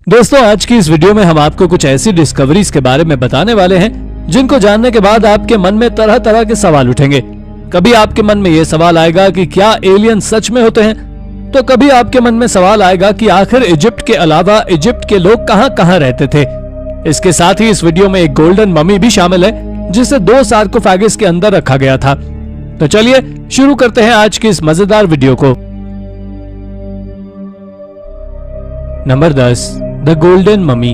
दोस्तों आज की इस वीडियो में हम आपको कुछ ऐसी डिस्कवरीज के बारे में बताने वाले हैं जिनको जानने के बाद आपके मन में तरह तरह के सवाल उठेंगे। कभी आपके मन में ये सवाल आएगा कि क्या एलियन सच में होते हैं, तो कभी आपके मन में सवाल आएगा कि आखिर इजिप्ट के अलावा इजिप्ट के लोग कहां कहां रहते थे। इसके साथ ही इस वीडियो में एक गोल्डन ममी भी शामिल है जिसे 2 सार्कोफेगस के अंदर रखा गया था। तो चलिए शुरू करते हैं आज की इस मजेदार वीडियो को। Number 10, the golden mummy.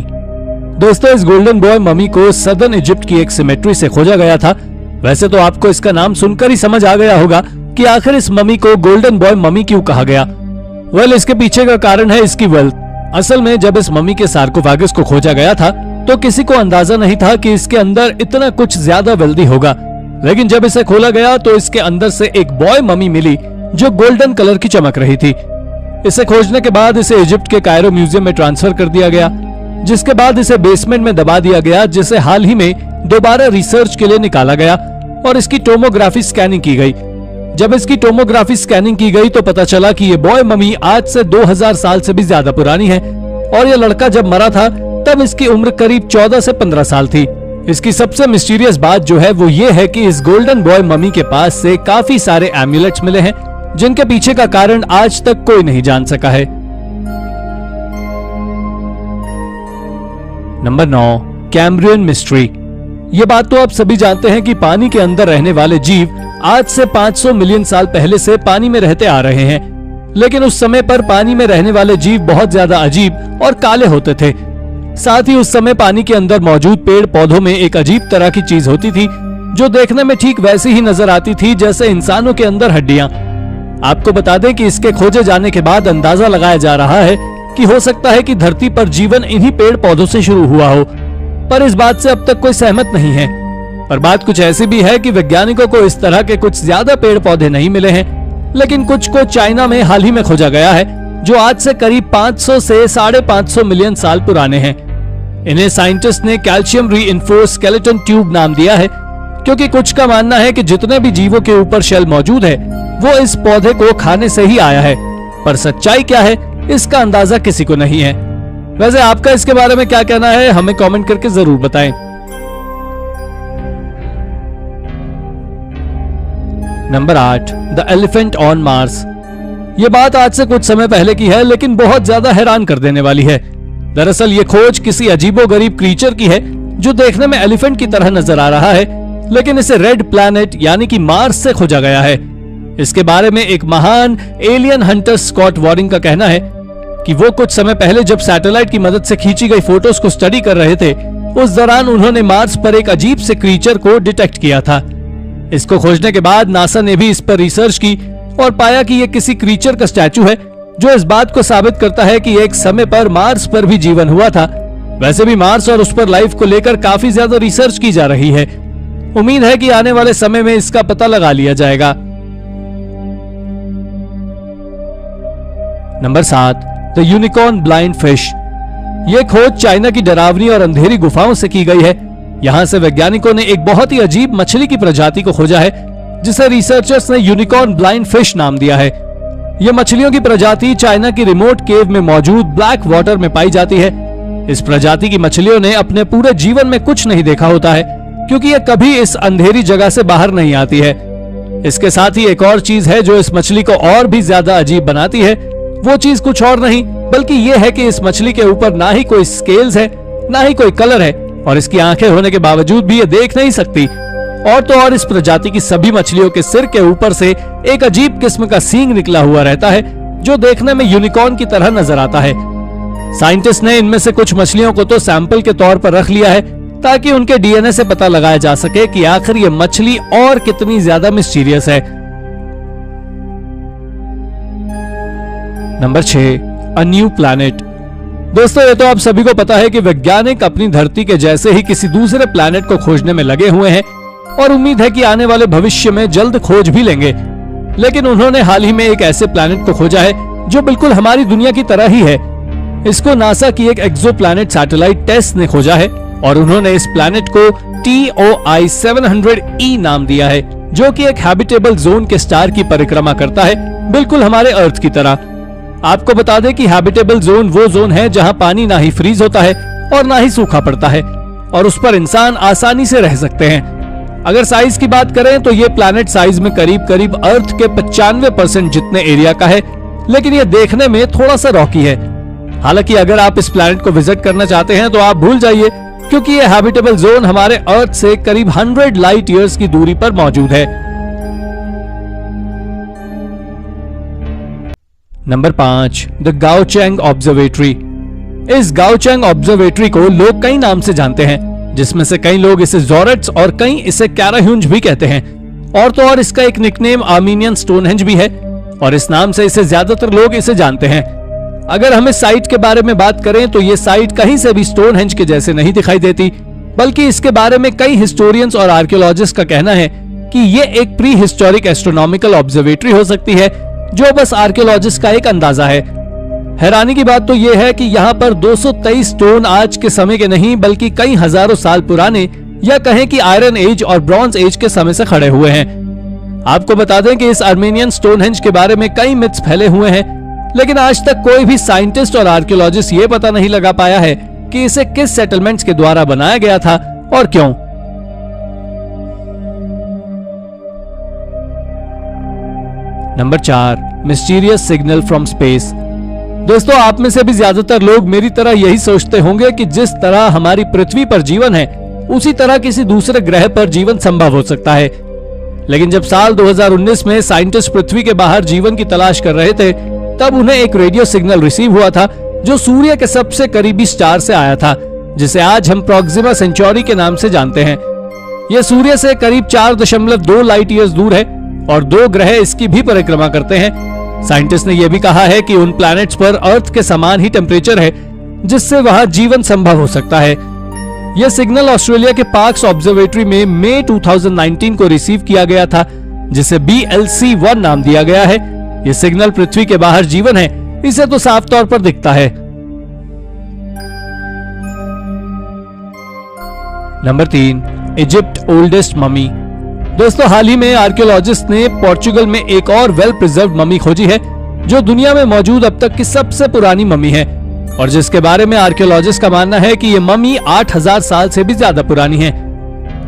दोस्तों इस गोल्डन बॉय ममी को सदर्न इजिप्ट की एक सिमेट्री से खोजा गया था। वैसे तो आपको इसका नाम सुनकर ही समझ आ गया होगा कि आखिर इस ममी को गोल्डन बॉय ममी क्यों कहा गया। इसके पीछे का कारण है इसकी वेल्थ। असल में जब इस ममी के सार्कोफेगस को खोजा गया था तो किसी को अंदाजा नहीं था कि इसके अंदर इतना कुछ ज्यादा वेल्दी होगा, लेकिन जब इसे खोला गया तो इसके अंदर से एक बॉय ममी मिली जो गोल्डन कलर की चमक रही थी। इसे खोजने के बाद इसे इजिप्ट के कायरो म्यूजियम में ट्रांसफर कर दिया गया, जिसके बाद इसे बेसमेंट में दबा दिया गया, जिसे हाल ही में दोबारा रिसर्च के लिए निकाला गया और इसकी टोमोग्राफी स्कैनिंग की गई। जब इसकी टोमोग्राफी स्कैनिंग की गई तो पता चला कि ये बॉय ममी आज से 2000 साल से भी ज्यादा पुरानी है और ये लड़का जब मरा था तब इसकी उम्र करीब 14 से 15 साल थी। इसकी सबसे मिस्टीरियस बात जो है वो ये है कि इस गोल्डन बॉय ममी के पास से काफी सारे एम्यूलेट्स मिले हैं जिनके पीछे का कारण आज तक कोई नहीं जान सका है। Number 9, Cambrian mystery. ये बात तो आप सभी जानते हैं कि पानी के अंदर रहने वाले जीव आज से 500 मिलियन साल पहले से पानी में रहते आ रहे हैं, लेकिन उस समय पर पानी में रहने वाले जीव बहुत ज्यादा अजीब और काले होते थे। साथ ही उस समय पानी के अंदर मौजूद पेड़ पौधों में एक अजीब तरह की चीज होती थी जो देखने में ठीक वैसी ही नजर आती थी जैसे इंसानों के अंदर हड्डियां। आपको बता दें कि इसके खोजे जाने के बाद अंदाजा लगाया जा रहा है कि हो सकता है कि धरती पर जीवन इन्हीं पेड़ पौधों से शुरू हुआ हो, पर इस बात से अब तक कोई सहमत नहीं है। पर बात कुछ ऐसी भी है कि वैज्ञानिकों को इस तरह के कुछ ज्यादा पेड़ पौधे नहीं मिले हैं, लेकिन कुछ को चाइना में हाल ही में खोजा गया है जो आज से करीब 500 से 550 मिलियन साल पुराने हैं। इन्हें साइंटिस्ट ने कैल्शियम रीइंफोर्स्ड स्केलेटन ट्यूब नाम दिया है, क्योंकि कुछ का मानना है कि जितने भी जीवों के ऊपर शेल मौजूद है वो इस पौधे को खाने से ही आया है, पर सच्चाई क्या है इसका अंदाजा किसी को नहीं है। वैसे आपका इसके बारे में क्या कहना है हमें कमेंट करके जरूर बताएं। Number 8, the elephant on Mars. ये बात आज से कुछ समय पहले की है, लेकिन बहुत ज्यादा हैरान कर देने वाली है। दरअसल ये खोज किसी अजीबोगरीब क्रीचर की है जो देखने में एलिफेंट की तरह नजर आ रहा है, लेकिन इसे रेड प्लैनेट यानी कि मार्स से खोजा गया है। इसके बारे में एक महान एलियन हंटर स्कॉट वॉरिंग का कहना है कि वो कुछ समय पहले जब सैटेलाइट की मदद से खींची गई फोटोज को स्टडी कर रहे थे, उस दौरान उन्होंने मार्स पर एक अजीब से क्रीचर को डिटेक्ट किया था। इसको खोजने के बाद नासा ने भी इस पर रिसर्च की और पाया कि यह किसी क्रीचर का स्टैचू है जो इस बात को साबित करता है कि एक समय पर मार्स पर भी जीवन हुआ था। वैसे भी मार्स और उस पर लाइफ को लेकर काफी ज्यादा रिसर्च की जा रही है। उम्मीद है कि आने वाले समय में इसका पता लगा लिया जाएगा। Number 7, the unicorn blind fish. यह खोज चाइना की डरावनी और अंधेरी गुफाओं से की गई है। यहां से वैज्ञानिकों ने एक बहुत ही अजीब मछली की प्रजाति को खोजा है जिसे रिसर्चर्स ने यूनिकॉर्न ब्लाइंड फिश नाम दिया है। यह मछलियों की प्रजाति चाइना की रिमोट केव में मौजूद ब्लैक वाटर में पाई जाती है। इस प्रजाति की मछलियों ने अपने पूरे जीवन में कुछ नहीं देखा होता है, क्योंकि यह कभी इस अंधेरी जगह से बाहर नहीं आती है। इसके साथ ही एक और चीज है जो इस मछली को और भी ज्यादा अजीब बनाती है। वो चीज कुछ और नहीं बल्कि ये है कि इस मछली के ऊपर ना ही कोई स्केल्स है ना ही कोई कलर है, और इसकी आंखें होने के बावजूद भी ये देख नहीं सकती। और तो और इस प्रजाति की सभी मछलियों के सिर के ऊपर से एक अजीब किस्म का सींग निकला हुआ रहता है जो देखने में यूनिकॉर्न की तरह नजर आता है। साइंटिस्ट ने इनमें से कुछ मछलियों को तो सैंपल के तौर पर रख लिया है ताकि उनके डीएनए से पता लगाया जा सके कि आखिर ये मछली और कितनी ज्यादा मिस्टीरियस है। Number 6, a new planet. दोस्तों ये तो आप सभी को पता है कि वैज्ञानिक अपनी धरती के जैसे ही किसी दूसरे प्लैनेट को खोजने में लगे हुए हैं और उम्मीद है कि आने वाले भविष्य में जल्द खोज भी लेंगे। लेकिन उन्होंने हाल ही में एक ऐसे प्लैनेट को खोजा है जो बिल्कुल हमारी दुनिया की तरह ही है। इसको नासा की एक एक्सोप्लैनेट सैटेलाइट टेस्ट ने खोजा है और उन्होंने इस प्लैनेट को TOI 700E नाम दिया है, जो कि एक हैबिटेबल जोन के स्टार की परिक्रमा करता है, बिल्कुल हमारे अर्थ की तरह। आपको बता दें कि हैबिटेबल जोन वो जोन है जहां पानी ना ही फ्रीज होता है और ना ही सूखा पड़ता है और उस पर इंसान आसानी से रह सकते हैं। अगर साइज की बात करें तो ये प्लैनेट साइज में करीब करीब अर्थ के 95% जितने एरिया का है, लेकिन ये देखने में थोड़ा सा रॉकी है। हालांकि अगर आप इस प्लैनेट को विजिट करना चाहते हैं तो आप भूल जाइए, क्योंकि ये हैबिटेबल जोन हमारे अर्थ से करीब 100 लाइट ईयर्स की दूरी पर मौजूद है। Number 5, the Gaochang observatory. इस गाओचैंग ऑब्जर्वेटरी को लोग कई नाम से जानते हैं, जिसमें से कई लोग इसे जोरेट्स और कई इसे कैराह्यूंज भी कहते हैं। और तो और इसका एक निकनेम आर्मीनियन स्टोनहेंज भी है और इस नाम से इसे ज्यादातर लोग इसे जानते हैं। अगर हम इस साइट के बारे में बात करें तो ये साइट कहीं से भी स्टोनहेंज के जैसे नहीं दिखाई देती, बल्कि इसके बारे में कई हिस्टोरियंस और आर्कियोलॉजिस्ट का कहना है कि ये एक प्री हिस्टोरिक एस्ट्रोनॉमिकल ऑब्जर्वेटरी हो सकती है, जो बस आर्कियोलॉजिस्ट का एक अंदाजा है। हैरानी की बात तो यह है कि यहाँ पर 223 स्टोन आज के समय के नहीं बल्कि कई हजारों साल पुराने, या कहें कि आयरन एज और ब्रॉन्ज एज के समय से खड़े हुए हैं। आपको बता दें कि इस आर्मेनियन स्टोनहेंज के बारे में कई मिथ्स फैले हुए हैं, लेकिन आज तक कोई भी साइंटिस्ट और आर्कियोलॉजिस्ट ये पता नहीं लगा पाया है कि इसे किस सेटलमेंट्स के द्वारा बनाया गया था और क्यों। Number 4, mysterious signal from space. दोस्तों, आप में से भी ज्यादातर लोग मेरी तरह यही सोचते होंगे कि जिस तरह हमारी पृथ्वी पर जीवन है, उसी तरह किसी दूसरे ग्रह पर जीवन संभव हो सकता है। लेकिन जब साल 2019 में साइंटिस्ट पृथ्वी के बाहर जीवन की तलाश कर रहे थे, तब उन्हें एक रेडियो सिग्नल रिसीव हुआ था जो सूर्य के सबसे करीबी स्टार से आया था, जिसे आज हम प्रोक्सिमा सेंचुरी के नाम से जानते हैं। यह सूर्य से करीब 4.2 लाइट ईयर्स दूर है और 2 ग्रह इसकी भी परिक्रमा करते हैं। साइंटिस्ट ने यह भी कहा है कि उन प्लैनेट्स पर अर्थ के समान ही टेम्परेचर है, जिससे वहां जीवन संभव हो सकता है। यह सिग्नल ऑस्ट्रेलिया के पार्क्स ऑब्जर्वेटरी में मई 2019 को रिसीव किया गया था, जिसे BLC-1 नाम दिया गया है। यह सिग्नल पृथ्वी के बाहर जीवन है, इसे तो साफ तौर पर दिखता है। Number 3, Egypt oldest mummy. दोस्तों, हाल ही में आर्कियोलॉजिस्ट ने पोर्चुगल में एक और वेल प्रिजर्व ममी खोजी है, जो दुनिया में मौजूद अब तक की सबसे पुरानी ममी है और जिसके बारे में आर्कियोलॉजिस्ट का मानना है कि ये ममी 8000 साल से भी ज्यादा पुरानी है।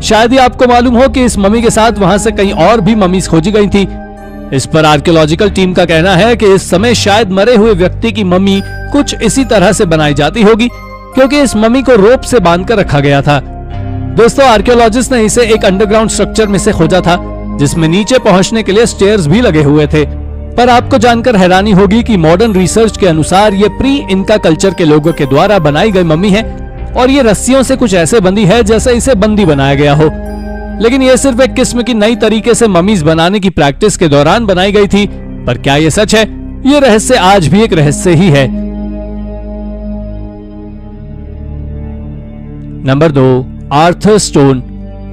शायद ही आपको मालूम हो कि इस ममी के साथ वहां से कई और भी ममीज खोजी गई थी। इस पर आर्कियोलॉजिकल टीम का कहना है कि इस समय शायद मरे हुए व्यक्ति की मम्मी कुछ इसी तरह से बनाई जाती होगी, क्योंकि इस मम्मी को रोप से बांधकर रखा गया था। दोस्तों, आर्कियोलॉजिस्ट ने इसे एक अंडरग्राउंड स्ट्रक्चर में से खोजा था, जिसमें नीचे पहुंचने के लिए स्टेयर्स भी लगे हुए थे। पर आपको जानकर हैरानी होगी कि मॉडर्न रिसर्च के अनुसार ये प्री इनका कल्चर के लोगों के द्वारा बनाई गई मम्मी है और ये रस्सियों से कुछ ऐसे बंधी है जैसे इसे बंदी बनाया गया हो। लेकिन यह सिर्फ एक किस्म की नई तरीके से ममीज बनाने की प्रैक्टिस के दौरान बनाई गई थी। पर क्या ये सच है? ये रहस्य आज भी एक रहस्य ही है। Number 2, Arthur stone.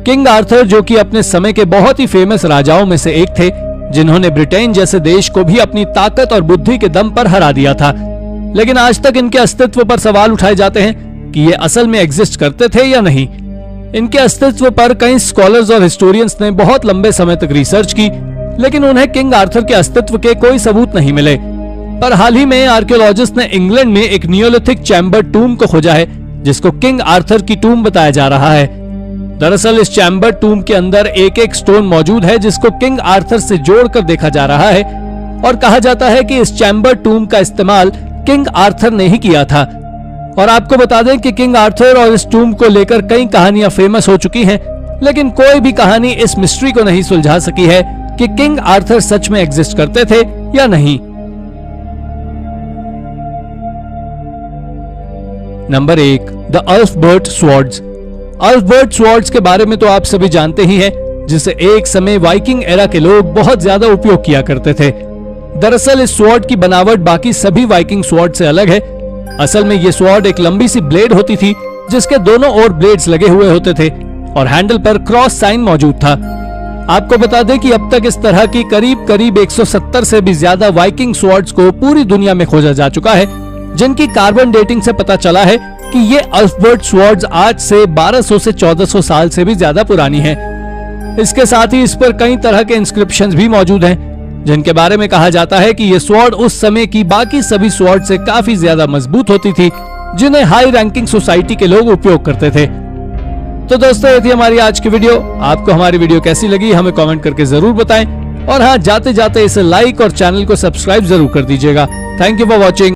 King Arthur, जो कि अपने समय के बहुत ही फेमस राजाओं में से एक थे, जिन्होंने ब्रिटेन जैसे देश को भी अपनी ताकत और बुद्धि के दम पर हरा दिया था। लेकिन आज तक इनके अस्तित्व पर सवाल उठाए जाते हैं कि ये असल में एग्जिस्ट करते थे या नहीं। इनके अस्तित्व पर कई स्कॉलर्स और हिस्टोरियंस ने बहुत लंबे समय तक रिसर्च की, लेकिन उन्हें किंग आर्थर के अस्तित्व के कोई सबूत नहीं मिले। पर हाल ही में आर्कियोलॉजिस्ट ने इंग्लैंड में एक नियोलिथिक चैम्बर टूम को खोजा है, जिसको किंग आर्थर की टूम बताया जा रहा है। दरअसल इस चैम्बर टूम के अंदर एक एक स्टोन मौजूद है, जिसको किंग आर्थर से जोड़कर देखा जा रहा है और कहा जाता है कि इस चैम्बर टूम का इस्तेमाल किंग आर्थर ने ही किया था। और आपको बता दें कि किंग आर्थर और इस टूम को लेकर कई कहानियां फेमस हो चुकी हैं, लेकिन कोई भी कहानी इस मिस्ट्री को नहीं सुलझा सकी है कि किंग आर्थर सच में एग्जिस्ट करते थे या नहीं। Number 1, the Ulfberht swords. Ulfberht swords के बारे में तो आप सभी जानते ही हैं, जिसे एक समय वाइकिंग एरा के लोग बहुत ज्यादा उपयोग किया करते थे। दरअसल इस स्वॉर्ड की बनावट बाकी सभी वाइकिंग स्वॉर्ड से अलग है। असल में ये स्वॉर्ड एक लंबी सी ब्लेड होती थी, जिसके दोनों ओर ब्लेड्स लगे हुए होते थे और हैंडल पर क्रॉस साइन मौजूद था। आपको बता दें कि अब तक इस तरह की करीब 170 से भी ज्यादा वाइकिंग स्वॉर्ड्स को पूरी दुनिया में खोजा जा चुका है, जिनकी कार्बन डेटिंग से पता चला है कि ये अल्फबर्ट स्वॉर्ड्स आज से 1200 से 1400 साल से भी ज्यादा पुरानी हैं। इसके साथ ही इस पर कई तरह के इंस्क्रिप्शंस भी मौजूद हैं, जिनके बारे में कहा जाता है कि ये स्वॉर्ड उस समय की बाकी सभी स्वॉर्ड से काफी ज्यादा मजबूत होती थी, जिन्हें हाई रैंकिंग सोसाइटी के लोग उपयोग करते थे। तो दोस्तों, ये थी हमारी आज की वीडियो। आपको हमारी वीडियो कैसी लगी हमें कमेंट करके जरूर बताएं, और हाँ, जाते जाते इसे लाइक और चैनल को सब्सक्राइब जरूर कर दीजिएगा। Thank you for watching.